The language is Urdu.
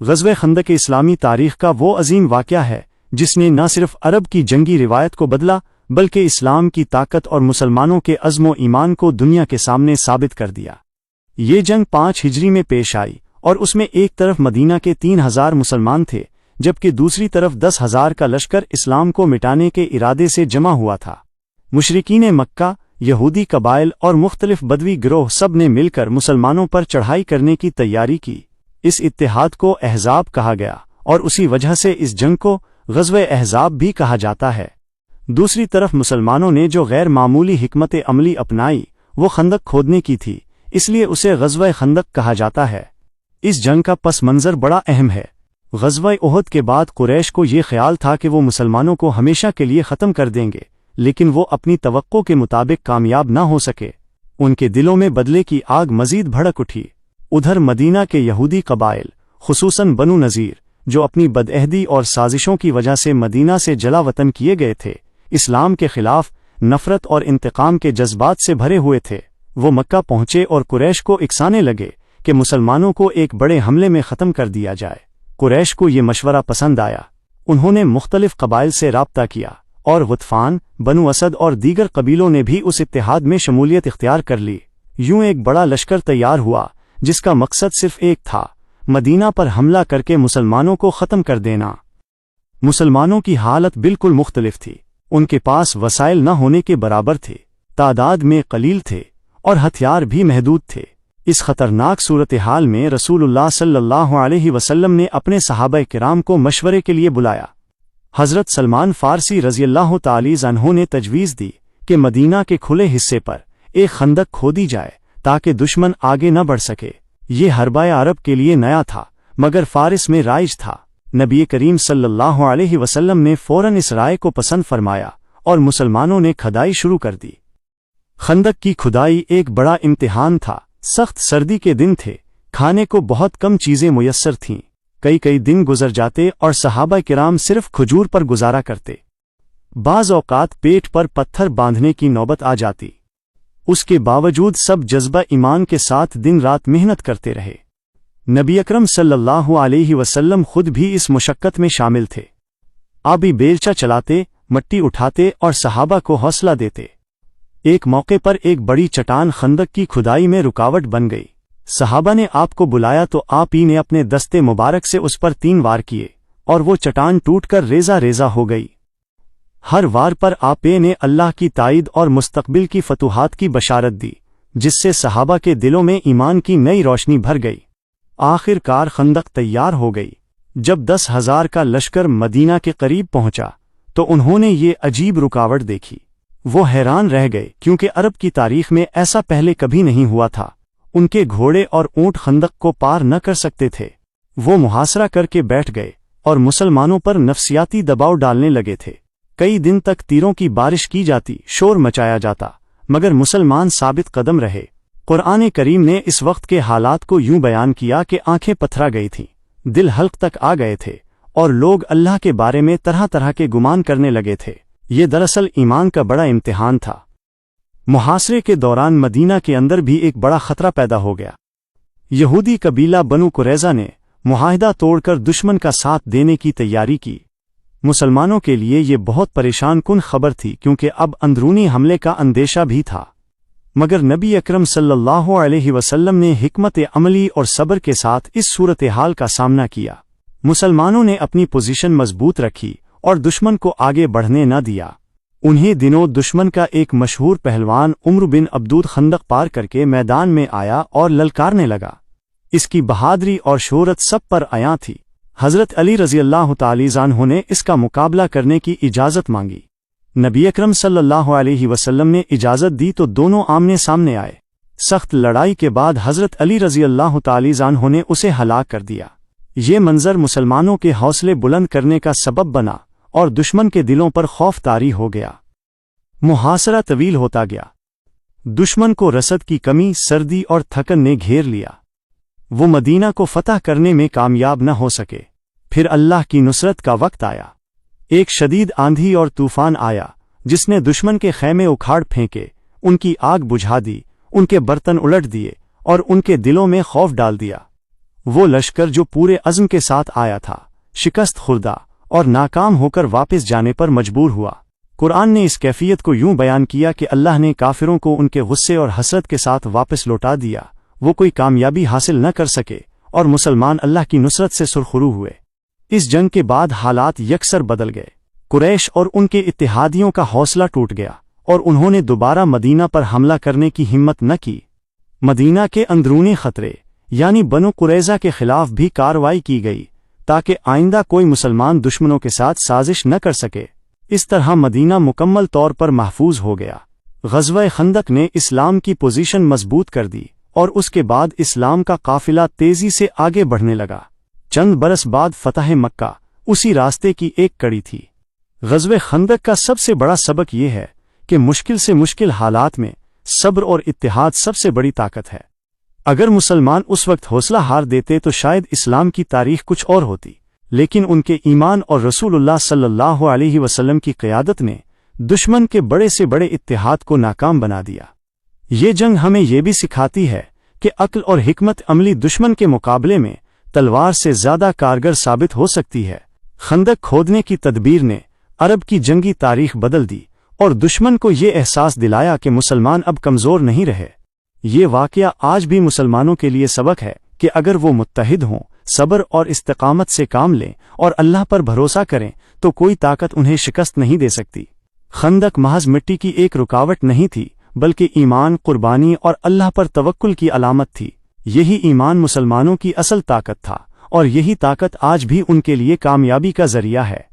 غزوہ خندق اسلامی تاریخ کا وہ عظیم واقعہ ہے جس نے نہ صرف عرب کی جنگی روایت کو بدلا بلکہ اسلام کی طاقت اور مسلمانوں کے عزم و ایمان کو دنیا کے سامنے ثابت کر دیا۔ یہ جنگ 5 ہجری میں پیش آئی اور اس میں ایک طرف مدینہ کے 3000 مسلمان تھے جبکہ دوسری طرف 10,000 کا لشکر اسلام کو مٹانے کے ارادے سے جمع ہوا تھا۔ مشرکین مکہ، یہودی قبائل اور مختلف بدوی گروہ سب نے مل کر مسلمانوں پر چڑھائی کرنے کی تیاری کی۔ اس اتحاد کو احزاب کہا گیا اور اسی وجہ سے اس جنگ کو غزوہ احزاب بھی کہا جاتا ہے۔ دوسری طرف مسلمانوں نے جو غیر معمولی حکمت عملی اپنائی وہ خندق کھودنے کی تھی، اس لیے اسے غزوہ خندق کہا جاتا ہے۔ اس جنگ کا پس منظر بڑا اہم ہے۔ غزوہ احد کے بعد قریش کو یہ خیال تھا کہ وہ مسلمانوں کو ہمیشہ کے لیے ختم کر دیں گے، لیکن وہ اپنی توقع کے مطابق کامیاب نہ ہو سکے۔ ان کے دلوں میں بدلے کی آگ مزید بھڑک اٹھی۔ ادھر مدینہ کے یہودی قبائل، خصوصاً بنو نذیر، جو اپنی بدعہدی اور سازشوں کی وجہ سے مدینہ سے جلا وطن کیے گئے تھے، اسلام کے خلاف نفرت اور انتقام کے جذبات سے بھرے ہوئے تھے۔ وہ مکہ پہنچے اور قریش کو اکسانے لگے کہ مسلمانوں کو ایک بڑے حملے میں ختم کر دیا جائے۔ قریش کو یہ مشورہ پسند آیا۔ انہوں نے مختلف قبائل سے رابطہ کیا اور غطفان، بنو اسد اور دیگر قبیلوں نے بھی اس اتحاد میں شمولیت اختیار کر لی۔ یوں ایک بڑا لشکر تیار ہوا جس کا مقصد صرف ایک تھا، مدینہ پر حملہ کر کے مسلمانوں کو ختم کر دینا۔ مسلمانوں کی حالت بالکل مختلف تھی۔ ان کے پاس وسائل نہ ہونے کے برابر تھے، تعداد میں قلیل تھے اور ہتھیار بھی محدود تھے۔ اس خطرناک صورتحال میں رسول اللہ صلی اللہ علیہ وسلم نے اپنے صحابہ کرام کو مشورے کے لیے بلایا۔ حضرت سلمان فارسی رضی اللہ تعالی عنہ نے تجویز دی کہ مدینہ کے کھلے حصے پر ایک خندق کھودی جائے تاکہ دشمن آگے نہ بڑھ سکے۔ یہ حربہ عرب کے لیے نیا تھا مگر فارس میں رائج تھا۔ نبی کریم صلی اللہ علیہ وسلم نے فوراً اس رائے کو پسند فرمایا اور مسلمانوں نے کھدائی شروع کر دی۔ خندق کی کھدائی ایک بڑا امتحان تھا۔ سخت سردی کے دن تھے، کھانے کو بہت کم چیزیں میسر تھیں۔ کئی دن گزر جاتے اور صحابہ کرام صرف کھجور پر گزارا کرتے۔ بعض اوقات پیٹ پر پتھر باندھنے کی نوبت آ جاتی۔ اس کے باوجود سب جذبہ ایمان کے ساتھ دن رات محنت کرتے رہے۔ نبی اکرم صلی اللہ علیہ وسلم خود بھی اس مشقت میں شامل تھے۔ آبی بیلچہ چلاتے، مٹی اٹھاتے اور صحابہ کو حوصلہ دیتے۔ ایک موقع پر ایک بڑی چٹان خندق کی کھدائی میں رکاوٹ بن گئی۔ صحابہ نے آپ کو بلایا تو آپ ہی نے اپنے دستے مبارک سے اس پر 3 وار کیے اور وہ چٹان ٹوٹ کر ریزہ ریزہ ہو گئی۔ ہر وار پر آپ نے اللہ کی تائید اور مستقبل کی فتوحات کی بشارت دی، جس سے صحابہ کے دلوں میں ایمان کی نئی روشنی بھر گئی۔ آخر کار خندق تیار ہو گئی۔ جب 10,000 کا لشکر مدینہ کے قریب پہنچا تو انہوں نے یہ عجیب رکاوٹ دیکھی۔ وہ حیران رہ گئے کیونکہ عرب کی تاریخ میں ایسا پہلے کبھی نہیں ہوا تھا۔ ان کے گھوڑے اور اونٹ خندق کو پار نہ کر سکتے تھے۔ وہ محاصرہ کر کے بیٹھ گئے اور مسلمانوں پر نفسیاتی دباؤ ڈالنے لگے تھے۔ کئی دن تک تیروں کی بارش کی جاتی، شور مچایا جاتا، مگر مسلمان ثابت قدم رہے۔ قرآن کریم نے اس وقت کے حالات کو یوں بیان کیا کہ آنکھیں پتھرا گئی تھیں، دل حلق تک آ گئے تھے اور لوگ اللہ کے بارے میں طرح طرح کے گمان کرنے لگے تھے۔ یہ دراصل ایمان کا بڑا امتحان تھا۔ محاصرے کے دوران مدینہ کے اندر بھی ایک بڑا خطرہ پیدا ہو گیا۔ یہودی قبیلہ بنو قریظہ نے معاہدہ توڑ کر دشمن کا ساتھ دینے کی تیاری کی۔ مسلمانوں کے لیے یہ بہت پریشان کن خبر تھی کیونکہ اب اندرونی حملے کا اندیشہ بھی تھا، مگر نبی اکرم صلی اللہ علیہ وسلم نے حکمت عملی اور صبر کے ساتھ اس صورتحال کا سامنا کیا۔ مسلمانوں نے اپنی پوزیشن مضبوط رکھی اور دشمن کو آگے بڑھنے نہ دیا۔ انہی دنوں دشمن کا ایک مشہور پہلوان عمر بن عبدود خندق پار کر کے میدان میں آیا اور للکارنے لگا۔ اس کی بہادری اور شہرت سب پر عیاں تھی۔ حضرت علی رضی اللہ تعالی عنہ نے اس کا مقابلہ کرنے کی اجازت مانگی۔ نبی اکرم صلی اللہ علیہ وسلم نے اجازت دی تو دونوں آمنے سامنے آئے۔ سخت لڑائی کے بعد حضرت علی رضی اللہ تعالی عنہ نے اسے ہلاک کر دیا۔ یہ منظر مسلمانوں کے حوصلے بلند کرنے کا سبب بنا اور دشمن کے دلوں پر خوف طاری ہو گیا۔ محاصرہ طویل ہوتا گیا۔ دشمن کو رسد کی کمی، سردی اور تھکن نے گھیر لیا۔ وہ مدینہ کو فتح کرنے میں کامیاب نہ ہو سکے۔ پھر اللہ کی نصرت کا وقت آیا۔ ایک شدید آندھی اور طوفان آیا جس نے دشمن کے خیمے اکھاڑ پھینکے، ان کی آگ بجھا دی، ان کے برتن الٹ دیے اور ان کے دلوں میں خوف ڈال دیا۔ وہ لشکر جو پورے عزم کے ساتھ آیا تھا شکست خوردہ اور ناکام ہو کر واپس جانے پر مجبور ہوا۔ قرآن نے اس کیفیت کو یوں بیان کیا کہ اللہ نے کافروں کو ان کے غصے اور حسرت کے ساتھ واپس لوٹا دیا، وہ کوئی کامیابی حاصل نہ کر سکے، اور مسلمان اللہ کی نصرت سے سرخرو ہوئے۔ اس جنگ کے بعد حالات یکسر بدل گئے۔ قریش اور ان کے اتحادیوں کا حوصلہ ٹوٹ گیا اور انہوں نے دوبارہ مدینہ پر حملہ کرنے کی ہمت نہ کی۔ مدینہ کے اندرونی خطرے یعنی بنو قریظہ کے خلاف بھی کارروائی کی گئی تاکہ آئندہ کوئی مسلمان دشمنوں کے ساتھ سازش نہ کر سکے۔ اس طرح مدینہ مکمل طور پر محفوظ ہو گیا۔ غزوہ خندق نے اسلام کی پوزیشن مضبوط کر دی اور اس کے بعد اسلام کا قافلہ تیزی سے آگے بڑھنے لگا۔ چند برس بعد فتح مکہ اسی راستے کی ایک کڑی تھی۔ غزوہ خندق کا سب سے بڑا سبق یہ ہے کہ مشکل سے مشکل حالات میں صبر اور اتحاد سب سے بڑی طاقت ہے۔ اگر مسلمان اس وقت حوصلہ ہار دیتے تو شاید اسلام کی تاریخ کچھ اور ہوتی، لیکن ان کے ایمان اور رسول اللہ صلی اللہ علیہ وسلم کی قیادت نے دشمن کے بڑے سے بڑے اتحاد کو ناکام بنا دیا۔ یہ جنگ ہمیں یہ بھی سکھاتی ہے کہ عقل اور حکمت عملی دشمن کے مقابلے میں تلوار سے زیادہ کارگر ثابت ہو سکتی ہے۔ خندق کھودنے کی تدبیر نے عرب کی جنگی تاریخ بدل دی اور دشمن کو یہ احساس دلایا کہ مسلمان اب کمزور نہیں رہے۔ یہ واقعہ آج بھی مسلمانوں کے لیے سبق ہے کہ اگر وہ متحد ہوں، صبر اور استقامت سے کام لیں اور اللہ پر بھروسہ کریں تو کوئی طاقت انہیں شکست نہیں دے سکتی۔ خندق محض مٹی کی ایک رکاوٹ نہیں تھی، بلکہ ایمان، قربانی اور اللہ پر توکل کی علامت تھی۔ یہی ایمان مسلمانوں کی اصل طاقت تھا اور یہی طاقت آج بھی ان کے لیے کامیابی کا ذریعہ ہے۔